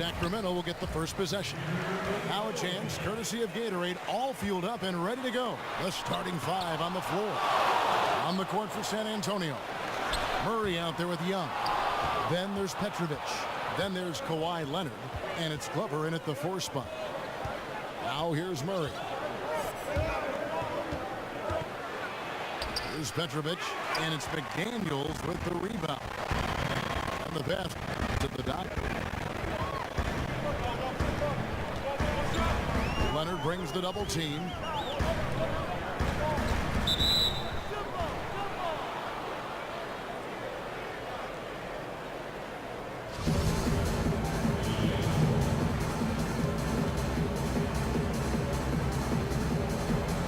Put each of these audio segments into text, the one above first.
Sacramento will get the first possession. Now a chance, courtesy of Gatorade, all fueled up and ready to go. The starting five on the floor. On the court for San Antonio. Murray out there with Young. Then there's Petrovic. Then there's Kawhi Leonard. And it's Glover in at the 4 spot. Now here's Murray. Here's Petrovic. And it's McDaniels with the rebound. And the pass to the doctor. Leonard brings the double team.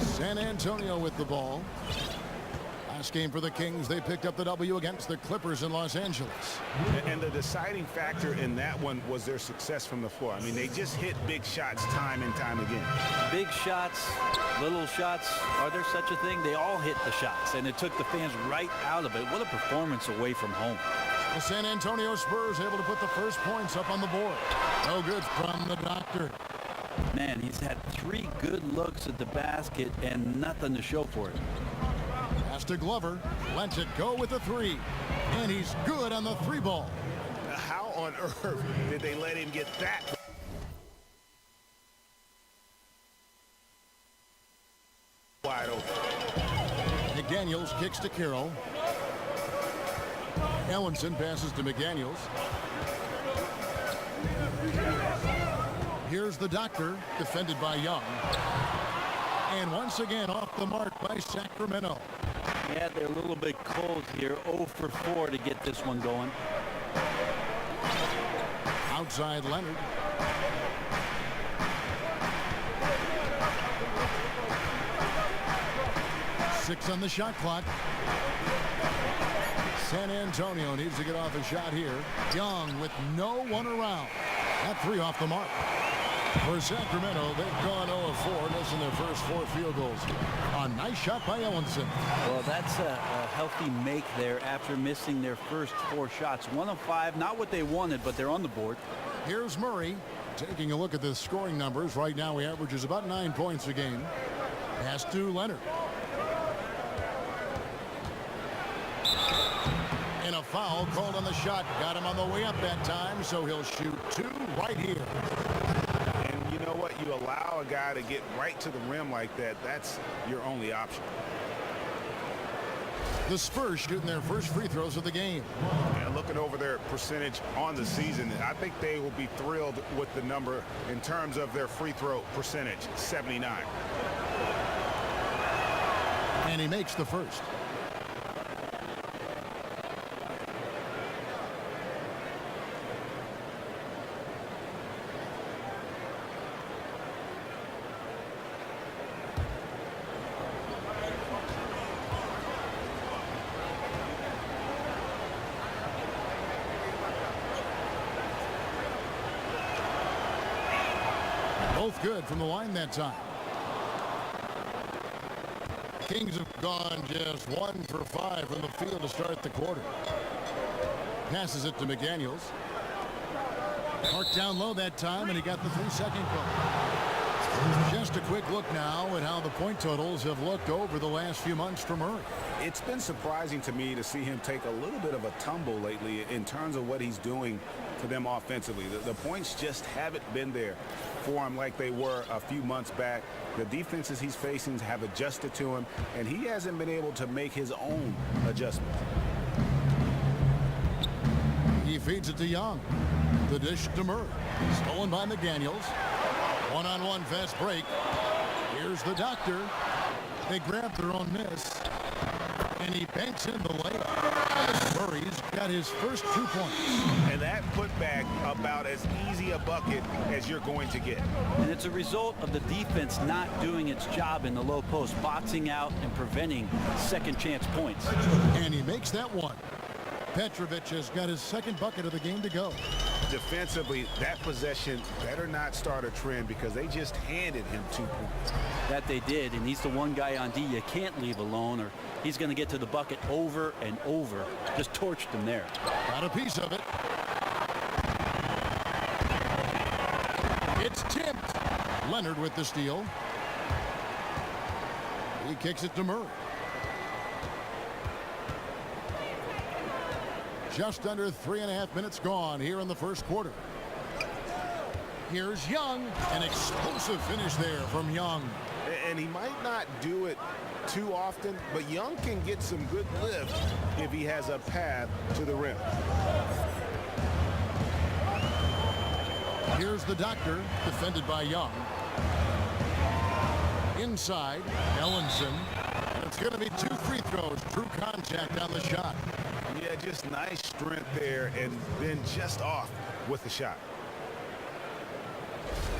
San Antonio with the ball. Last game for the Kings, they picked up the W against the Clippers in Los Angeles. And the deciding factor in that one was their success from the floor. I mean, they just hit big shots time and time again. Big shots, little shots, are there such a thing? They all hit the shots, and it took the fans right out of it. What a performance away from home. The San Antonio Spurs able to put the first points up on the board. No good from the doctor. Man, he's had 3 good looks at the basket and nothing to show for it. Pass to Glover. Lets it go with the 3. And he's good on the 3 ball. How on earth did they let him get that? Wide open. McDaniels kicks to Carroll. Ellenson passes to McDaniels. Here's the doctor, defended by Young. And once again off the mark by Sacramento. Yeah, they're a little bit cold here. 0 for 4 to get this one going. Outside Leonard. Six on the shot clock. San Antonio needs to get off a shot here. Young with no one around. That 3 off the mark. For Sacramento, they've gone 0 of 4, missing their first 4 field goals. A nice shot by Ellenson. Well, that's a healthy make there after missing their first 4 shots. 1 of 5, not what they wanted, but they're on the board. Here's Murray taking a look at the scoring numbers. Right now, he averages about 9 points a game. Pass to Leonard. And a foul called on the shot. Got him on the way up that time, so he'll shoot 2 right here. You know what? You allow a guy to get right to the rim like that. That's your only option. The Spurs shooting their first free throws of the game. And looking over their percentage on the season, I think they will be thrilled with the number in terms of their free throw percentage, 79. And he makes the first. Both good from the line that time. Kings have gone just 1 for 5 from the field to start the quarter. Passes it to McDaniels. Marked down low that time, and he got the 3-second call. Just a quick look now at how the point totals have looked over the last few months for Murray. It's been surprising to me to see him take a little bit of a tumble lately in terms of what he's doing for them offensively. The points just haven't been there for him like they were a few months back. The defenses he's facing have adjusted to him, and he hasn't been able to make his own adjustments. He feeds it to Young. The dish to Murray. Stolen by McDaniels. One-on-one fast break. Here's the doctor. They grab their own miss. And he banks in the layup. Murray's got his first 2 points. And that putback about as easy a bucket as you're going to get. And it's a result of the defense not doing its job in the low post, boxing out and preventing second chance points. And he makes that one. Petrovic has got his second bucket of the game to go. Defensively, that possession better not start a trend because they just handed him 2 points. That they did, and he's the one guy on D you can't leave alone, or he's going to get to the bucket over and over. Just torched him there. Got a piece of it. Leonard with the steal. He kicks it to Murray. Just under 3.5 minutes gone here in the first quarter. Here's Young. An explosive finish there from Young. And he might not do it too often, but Young can get some good lift if he has a path to the rim. Here's the doctor, defended by Young. Inside, Ellenson. And it's going to be 2 free throws. True contact on the shot. Yeah, just nice strength there, and then just off with the shot.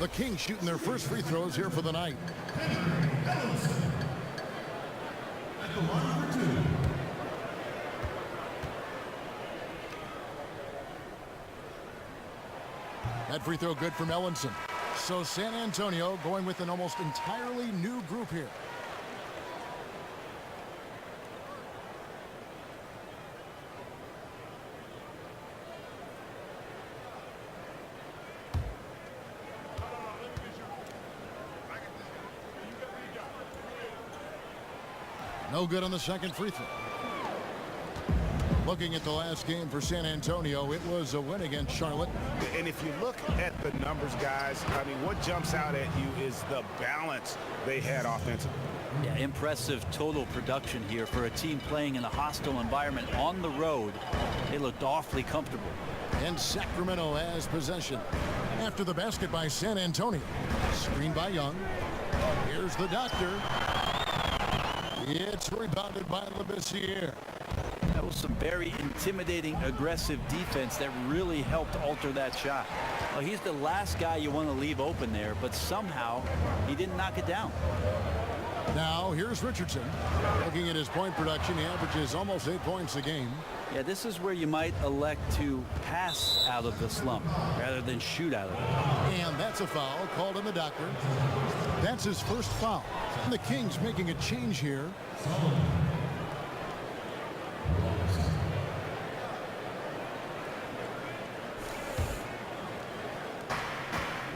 The Kings shooting their first free throws here for the night. That free throw good from Ellenson. So San Antonio going with an almost entirely new group here. No good on the second free throw. Looking at the last game for San Antonio, it was a win against Charlotte. And if you look at the numbers, guys, I mean, what jumps out at you is the balance they had offensively. Yeah, impressive total production here for a team playing in a hostile environment on the road. They looked awfully comfortable. And Sacramento has possession. After the basket by San Antonio. Screen by Young. Here's the doctor. It's rebounded by Labissiere. That was some very intimidating, aggressive defense that really helped alter that shot. Well, he's the last guy you want to leave open there, but somehow he didn't knock it down. Now, here's Richardson. Looking at his point production, he averages almost 8 points a game. Yeah, this is where you might elect to pass out of the slump rather than shoot out of it. And that's a foul called on the doctor. That's his first foul. And the Kings making a change here.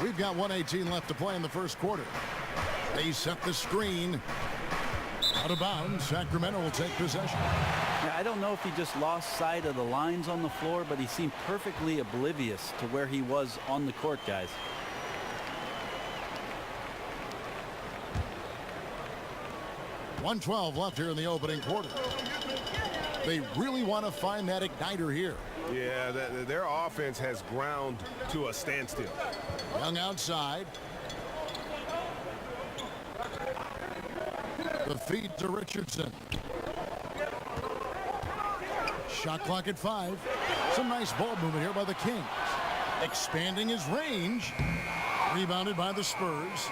We've got 1:18 left to play in the first quarter. They set the screen. Out of bounds. Sacramento will take possession. Now, I don't know if he just lost sight of the lines on the floor, but he seemed perfectly oblivious to where he was on the court, guys. .112 left here in the opening quarter. They really want to find that igniter here. Yeah, their offense has ground to a standstill. Young outside. The feed to Richardson. Shot clock at 5. Some nice ball movement here by the Kings. Expanding his range. Rebounded by the Spurs.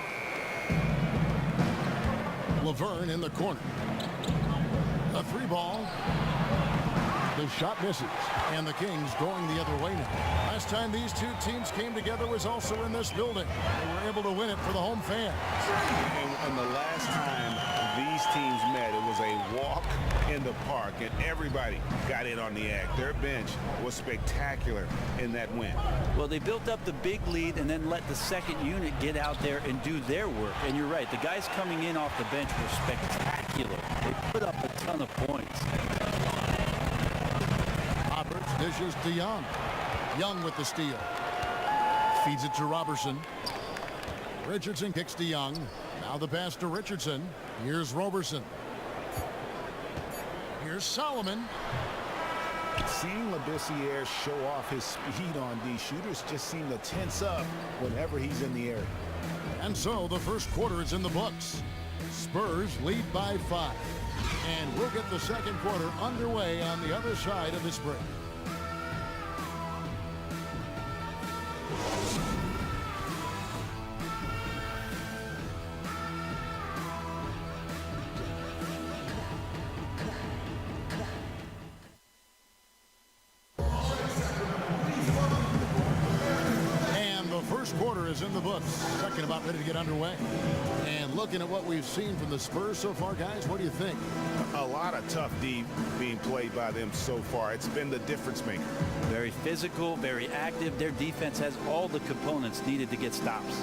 Laverne in the corner. A 3 ball. The shot misses. And the Kings going the other way now. Last time these two teams came together was also in this building. They were able to win it for the home fans. And the last time these teams met, it was a walk in the park, and everybody got in on the act. Their bench was spectacular in that win. Well, they built up the big lead and then let the second unit get out there and do their work. And you're right, the guys coming in off the bench were spectacular. They put up a ton of points. Roberts dishes to Young. Young with the steal. Feeds it to Robertson. Richardson kicks to Young. Now the pass to Richardson. Here's Robertson. Here's Solomon. Seeing Labissiere show off his speed on these shooters just seem to tense up whenever he's in the area. And so the first quarter is in the books. Spurs lead by 5. And we'll get the second quarter underway on the other side of this break. Quarter is in the books. Second about ready to get underway. And looking at what we've seen from the Spurs so far, guys, what do you think? A lot of tough D being played by them so far. It's been the difference maker. Very physical, very active. Their defense has all the components needed to get stops.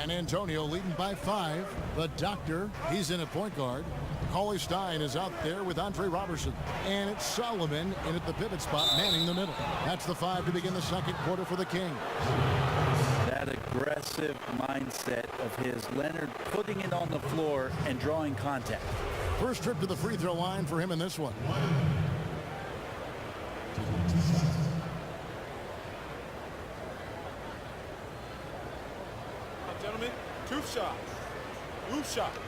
San Antonio leading by 5. The doctor, he's in at point guard. Cauley Stein is out there with Andre Robertson. And it's Solomon in at the pivot spot, manning the middle. That's the 5 to begin the second quarter for the Kings. That aggressive mindset of his, Leonard putting it on the floor and drawing contact. First trip to the free throw line for him in this one. Gentlemen, 2 shots. 2 shots.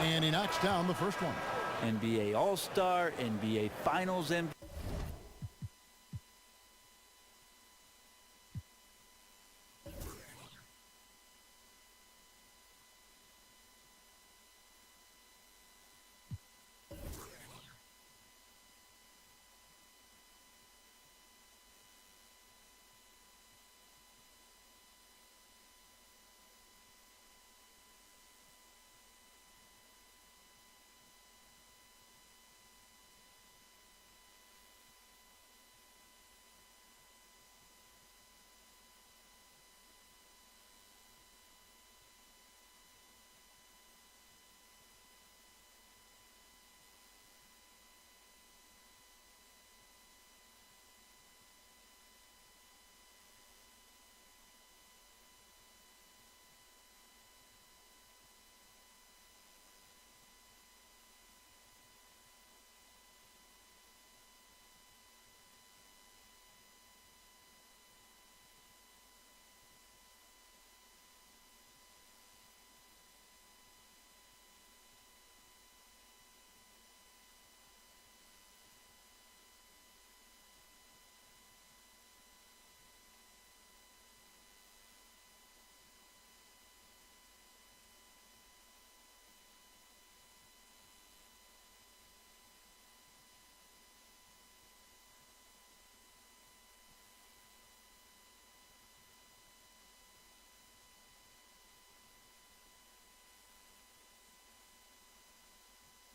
And he knocks down the first one. NBA All-Star, NBA Finals MVP.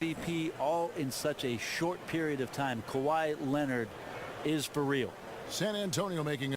MVP all in such a short period of time. Kawhi Leonard is for real. San Antonio making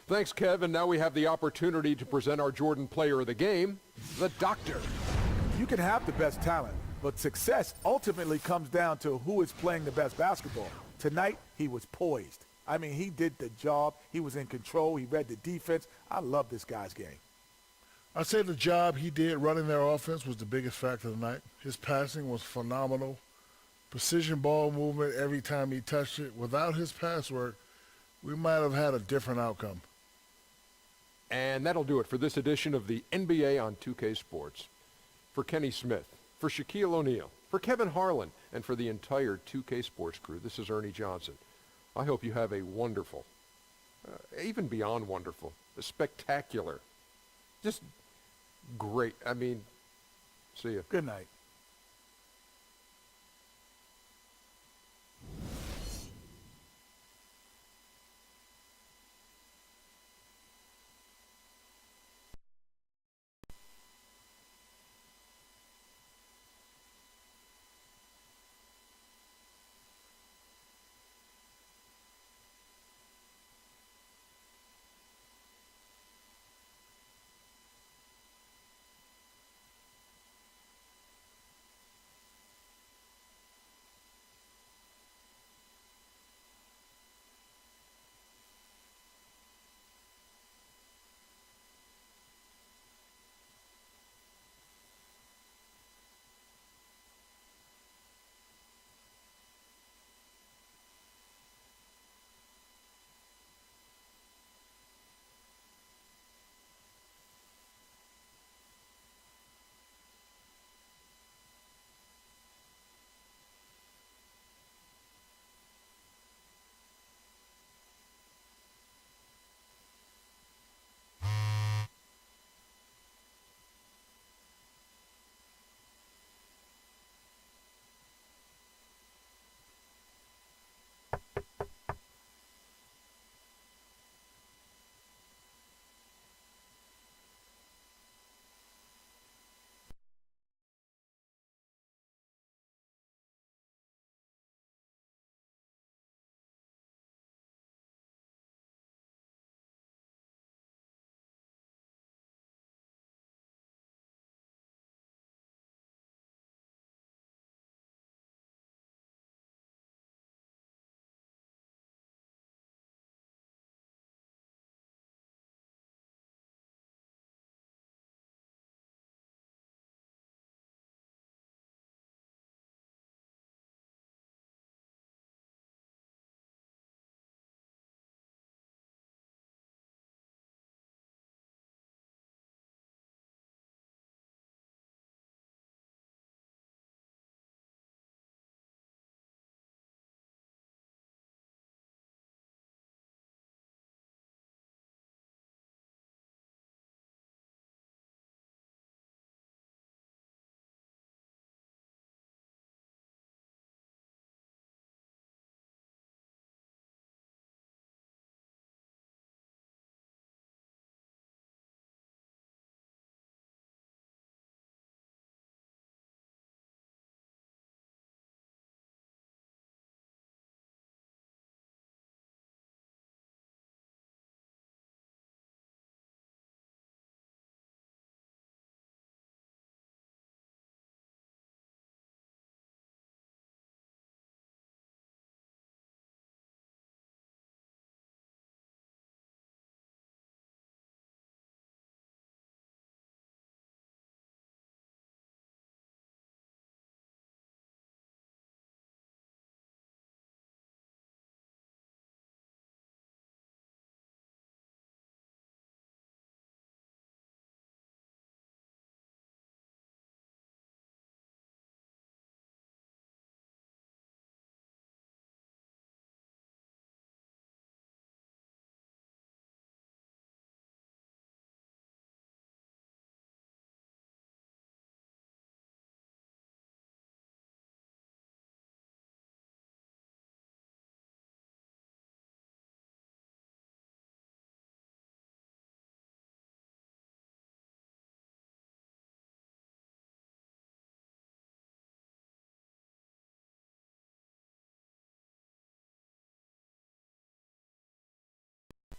Thanks, Kev. And now we have the opportunity to present our Jordan Player of the Game, the Doctor. You can have the best talent, but success ultimately comes down to who is playing the best basketball. Tonight, he was poised. I mean, he did the job. He was in control. He read the defense. I love this guy's game. I'd say the job he did running their offense was the biggest factor tonight. His passing was phenomenal. Precision ball movement every time he touched it. Without his pass work, we might have had a different outcome. And that'll do it for this edition of the NBA on 2K Sports. For Kenny Smith, for Shaquille O'Neal, for Kevin Harlan, and for the entire 2K Sports crew, this is Ernie Johnson. I hope you have a wonderful, even beyond wonderful, a spectacular, just great. I mean, see you. Good night.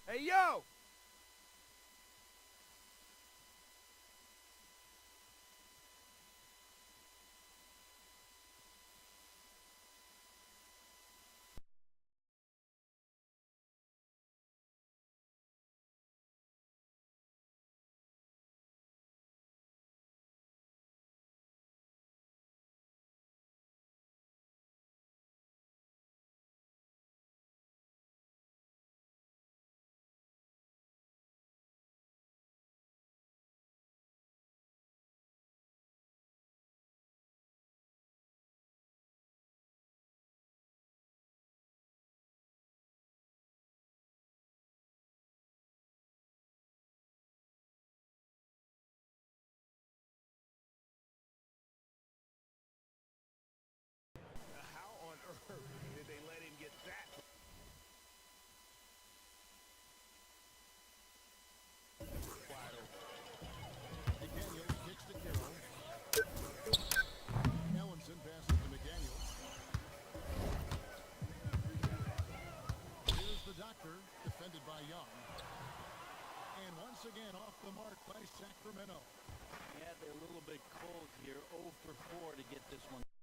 Hey, yo! defended by Young. And once again off the mark by Sacramento. Yeah, they're a little bit cold here. 0 for 4 to get this one.